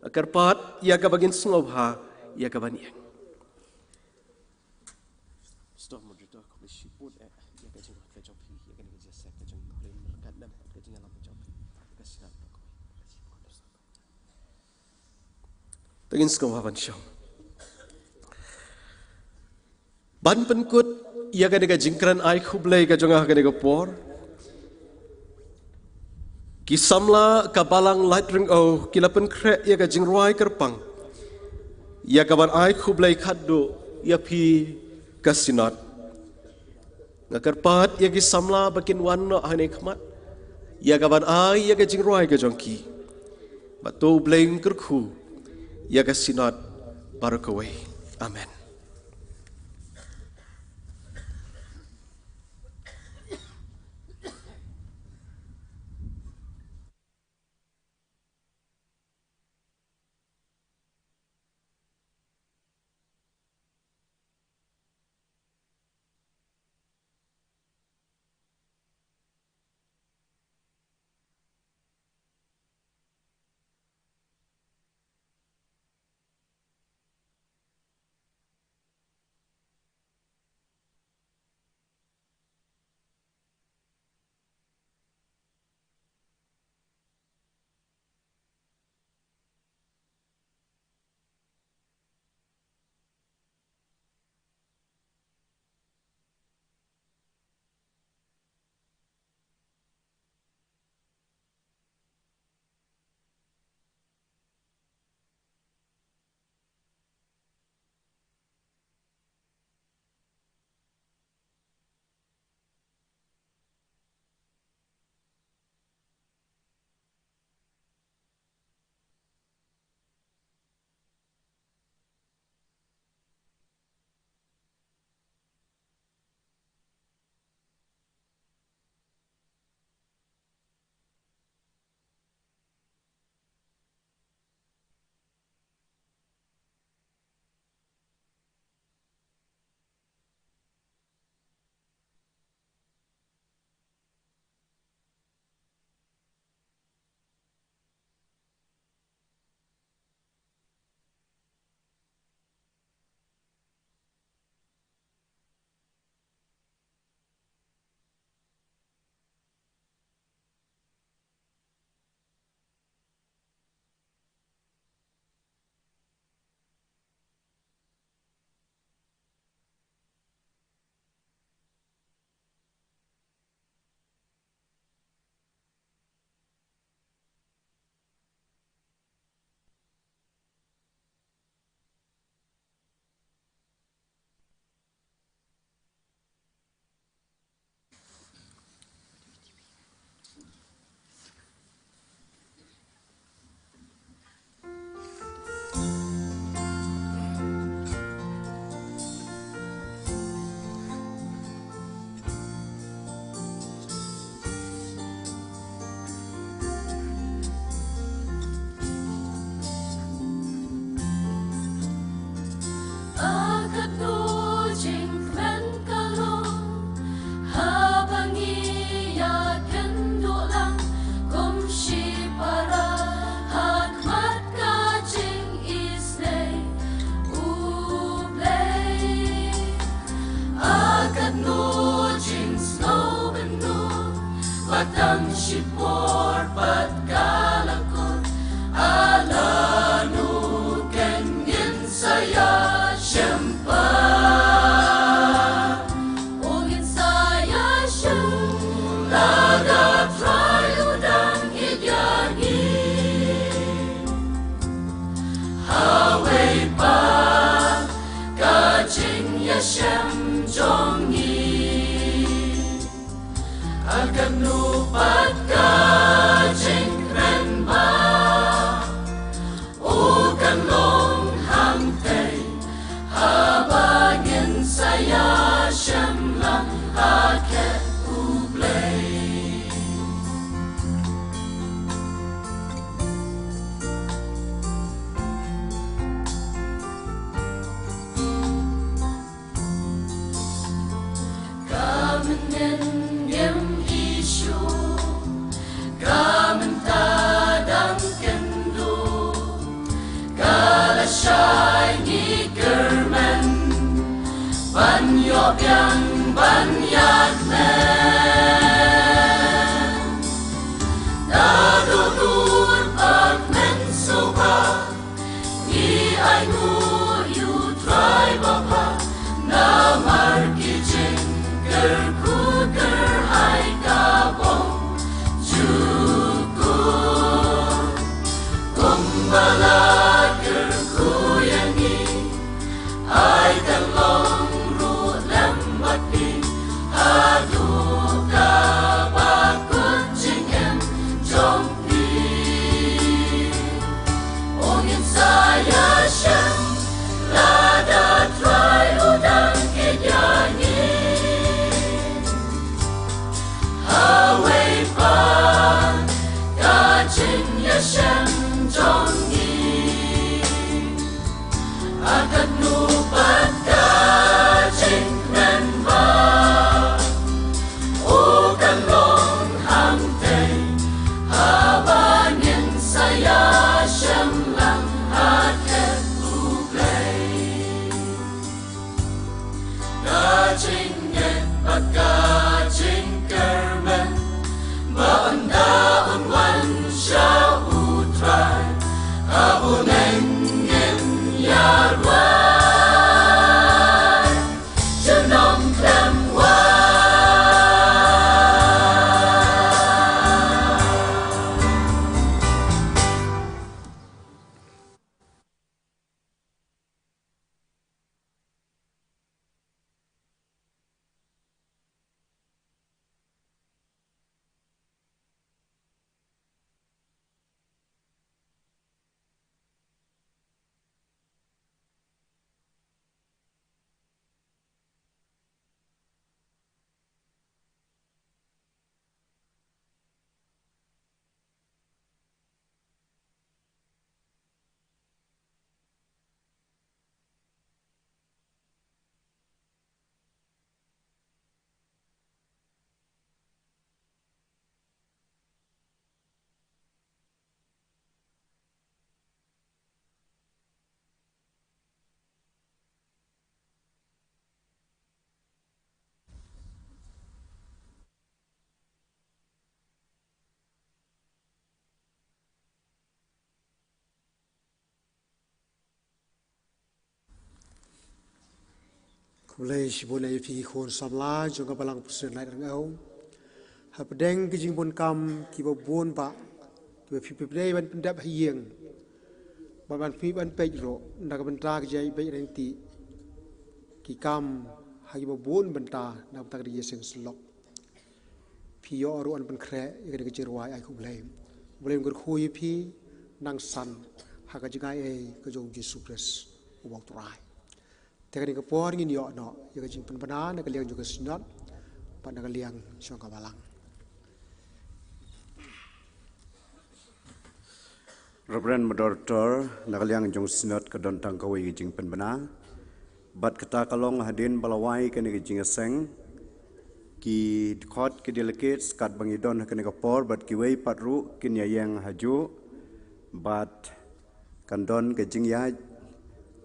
kerpat ya ka bagin ngobha ya ka ban yang stop moderator ko siput ya ka jeng ka job ya ka ni jasa ka jeng ko merkat dan ka jeng alam job ka sirat ko tagin ngobha ban syam ban penkut ia kan dega jingkran ai kublai ka jongah ka dega por kisamla ka balang light ring o kilapen kre ia ka jingruai kerpang ia ka ban ai kublai khaddo ia pi kasinat ngakarpat ia kisamla bakin wanno hane khmat ia ka ban ai ia ka jingruai ka jongki batu bleng kerku ia ka sinat barakawai amen Batang sipor pat kalakot alanu kengin saya syempa ungin saya syemlaga try udang idyagi hawai pa kajing ya syem jongi akan lupakan biang ban yat men na do tur ak men soba ni ai nu you try bapa na mar kitchen ker ku ker hai ka bong juku kumbala ker ku yangi ai kan long ru lam mati adu ka ba kun ching em jong pi ong in saya shem la da try udang ke yangi away pa ka ching ya shem jong akan nupat ka ching nen ma o kan long hang tay habanyan saya siyam lang akat uglay ka ching net at ka ching kermen maanda unwan siya utray abuneng yarwai janong klem Kulai si boleh pi khon samla jong balang pusen lai rang au. Hapdeng ki jing bon kam ki bo bon ba. Ki pi pi dei ban pendap hieng. Ba ban pi ban pej ro ndak ban ta ki jai pej reng ti. Ki kam ha ki bo bon ban ta nak tak di seng slok. Pi yo ro an ban kre ki de ki jirwai ai kulai. Boleh ngur khui pi nang san ha ka jingai ai ka jong Yesus Kristus ubang turai. Tekan ni kapor ngin yo no ya ka jing penbana na kaliang juga sinot pa na kaliang siang kabalang. Reverend Moderator na kaliang jong sinot ka don tang kawai jing penbana bat kata kalong hadin balawai ka ni jing aseng ki khot ki delegates kat bangi don ka ni kapor bat ki wei patru kin ya yang haju bat kandon ka jing ya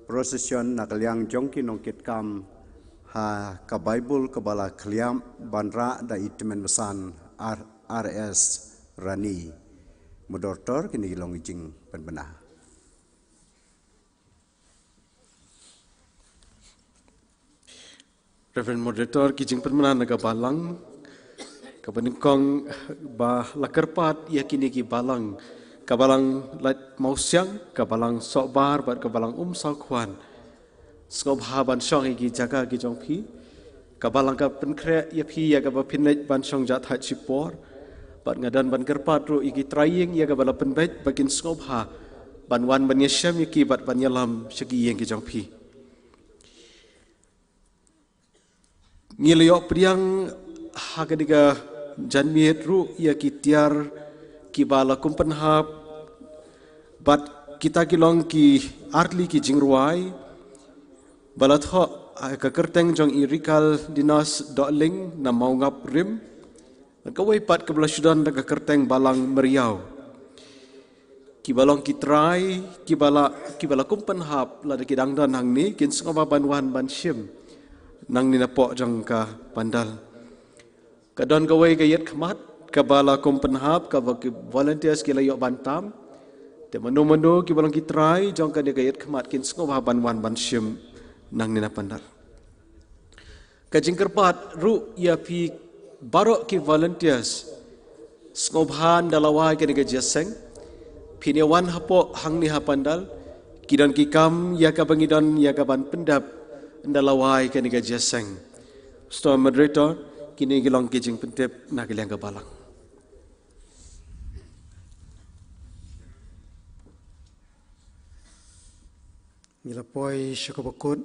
procession na kaliang jongki nongkit kam ha ka Bible ka bala kaliam banra da itimen mesan RS Rani Moderator kini long jing penbena. Reverend Moderator ki jing penbena naga balang ka peningkong ba lakerpat ya kini ki balang kabalang lat mausiang kabalang sokbar bat kabalang saukwan skob haban syong igi jaga gi jong pi kabalang ka penkre ya pi ya ka pinet ban syong jat hat sipor bat ngadan ban kerpat ru igi trying ya ka bala penbet bakin skob ha ban wan ban yesham iki bat ban yalam segi yang gi jong pi ngilyo priang ha ka diga janmiet ru ya ki tiar ki bala kumpenhap bat kita kilong ki arli ki jingruai balat ho ka kerteng jong irikal dinas doling na mau ngap rim ka wei pat ka blasudan da ka kerteng balang meriau ki balong ki try ki bala kumpenhap la da ki dangdan hang ni kin sngaba banwan ban shim nang ninapok jang ka pandal. Kadon kawai kayat khmat kabala kompenhap ka volunteers ki layok bantam. Te mano ki balang ki try jang ka kayat khmat kin sngop haban wan ban syem nang nina pandal. Kajing kerpat ru ya pi barok ki volunteers sngobhan dalawai ka ni jaseng Piniawan hapo hang ni hapandal kidan kikam ya ka bangidan ya ka ban pendap ndalawai ka ni jaseng. Store moderator kini gilong kijing pentep na gilang ka balang. Nilapoi syakabakut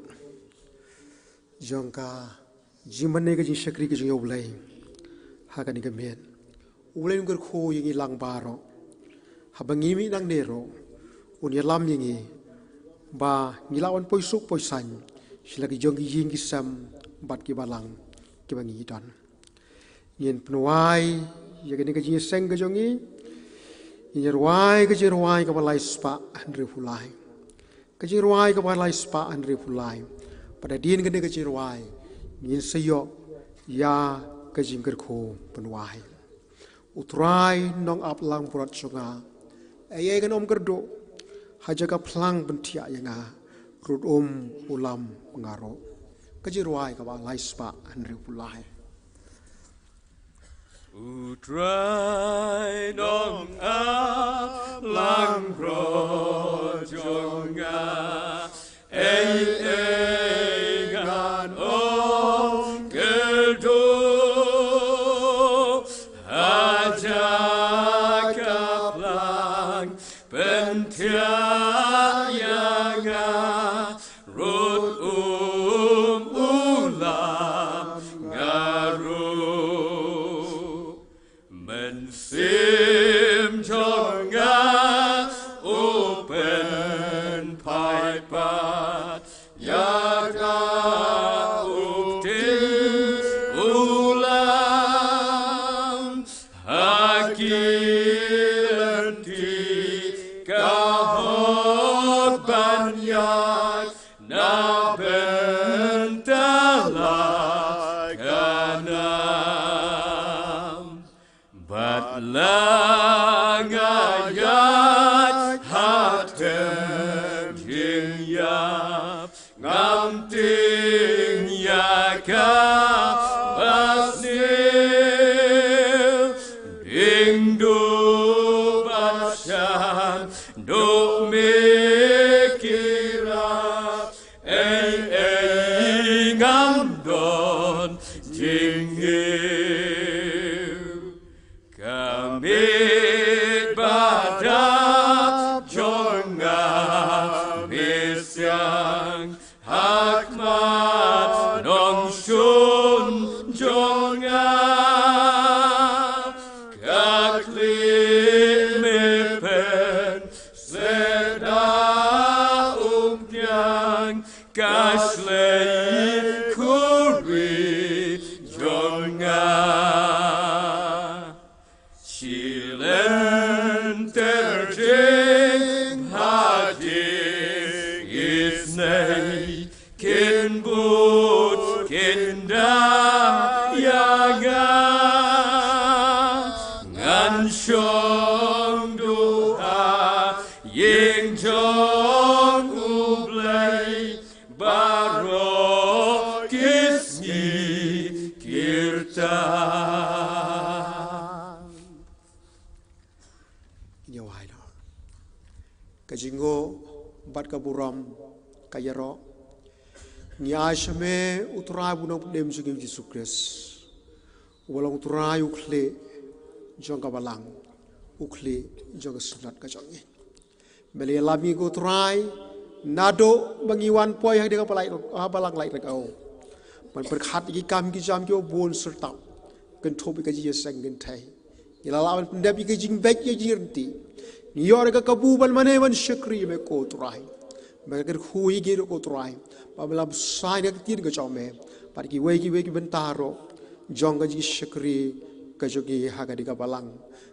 jongka jimane ka jing syakri ka jing yoblay hakan ni gamet ulay nungker ko yung ilang baro habangimi nang nero unyalam yung ba ngilawan poisuk poisan sila ki jong ying kisam bat ki balang ki bangi dan yen penuai ya kini ka jing seng ka jongi yen ruai ka jing ruai ka balai spa andre fulai ka jing ruai ka balai spa andre fulai pada din kene ka jing ruai yin sayo ya ka jing kerko penuai utrai nong ap lang purat sunga ayai kan om kerdo haja ka plang bentia yanga rut ulam ngaro ka jing ruai ka balai spa andre fulai utrai nong ap lang purat sunga Kajingo bat kaburam kayaro nyashame utrai bunang dem sugim Yesus Kristus walang utrai ukle jongka balang ukle jongka sunat kajongi beli lami ko utrai nado bangiwan poi hadi ka palai balang lai rekau man berkhat ki kam ki jam ki bon serta kan thobi ka ji seng kan thai ilalawan pendap ki jing bek ye jirti Niyor ka kabubal maneman syakri me ko turai. Mereka hui giro ko turai. Pabla sai na tin ka chome. Par ki weki bentaro. Jong ka ji syakri ka jogi haga di ka balang.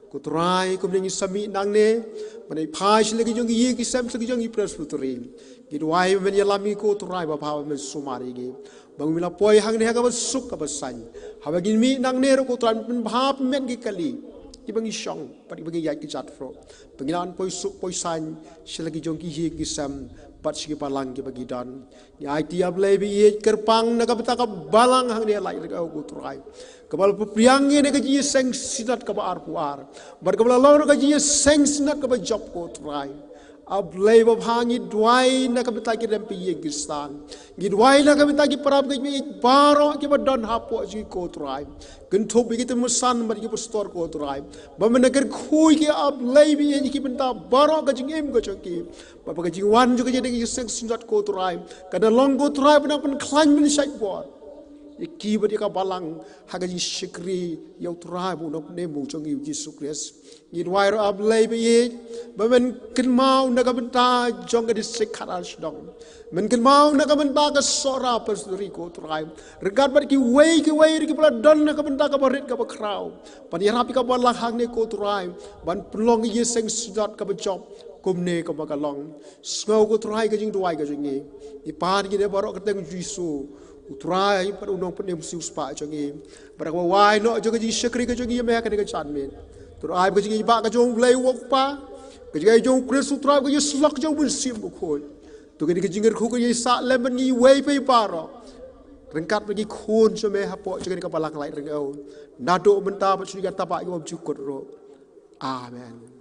Ko turai ko blingi sami nang ne. Manai phai sile ki jong ye ki sam ki jong i pras putri. Ki duai men yalami ko turai ba phawa men sumari gi. bang mila poi hang ne ka basuk ka basan habagin mi nang nero ko tran pen bhap men gi kali ki bang isong pati bang ya ki jat fro pengilan poi suk poi san selagi jong ki hi ki sam pat sigi palang ki bagi dan ni ai tiap lebi ye kerpang na ka beta ka balang hang ne lai ka ko trai kabal priang ne ka ji seng sinat ka ba ar puar bar kabal law ka ji seng sinat ka ba job ko trai ablay babhangi dwai na ka beta ki rempi ye gistan gi dwai na ka beta ki parab ki mi baro ki ba don hapo ji ko trai kin thop bi ki musan bar ki store ko trai ba men ker khui ki ablay bi ye ki benta baro ka jing em ko choki ba ka jing wan ju ka je ki seng sinat ko trai kada long ko trai pa pen klan min sai bor ki ba ka balang haga ji shikri yau trai bu no ne mu chong yu Jesus Christ ni dwai ro ablay bi ye ba men kin mau na ka benta jong ka disik kharal sdong men kin mau na ka benta ka sora pasuri ko trai regat bar ki wei ki pula don na ka benta ka barit ka ba kraw pan rapi ka balang hang ne ko trai ban plong ye seng sidat ka ba job kum ne ka ba ka long ngau ko trai ka jing dwai ka jing ni pan ki de baro ka teng jisu utrai par unong pen em sius pa changi barak wa wai no jo ka ji shakri ka changi me ka de ka chan men tur ai ka ji ba ka jong lei wok pa ka ji jong kris utrai ka ji slok jong bun sim ko khoi tu ka ji jinger khu ka ji sa le ban ni wei pe paro rengkat bagi khun so me hapo jo ka balak lai reng au nado menta pa chu ka ta ba ko chu kot ro amen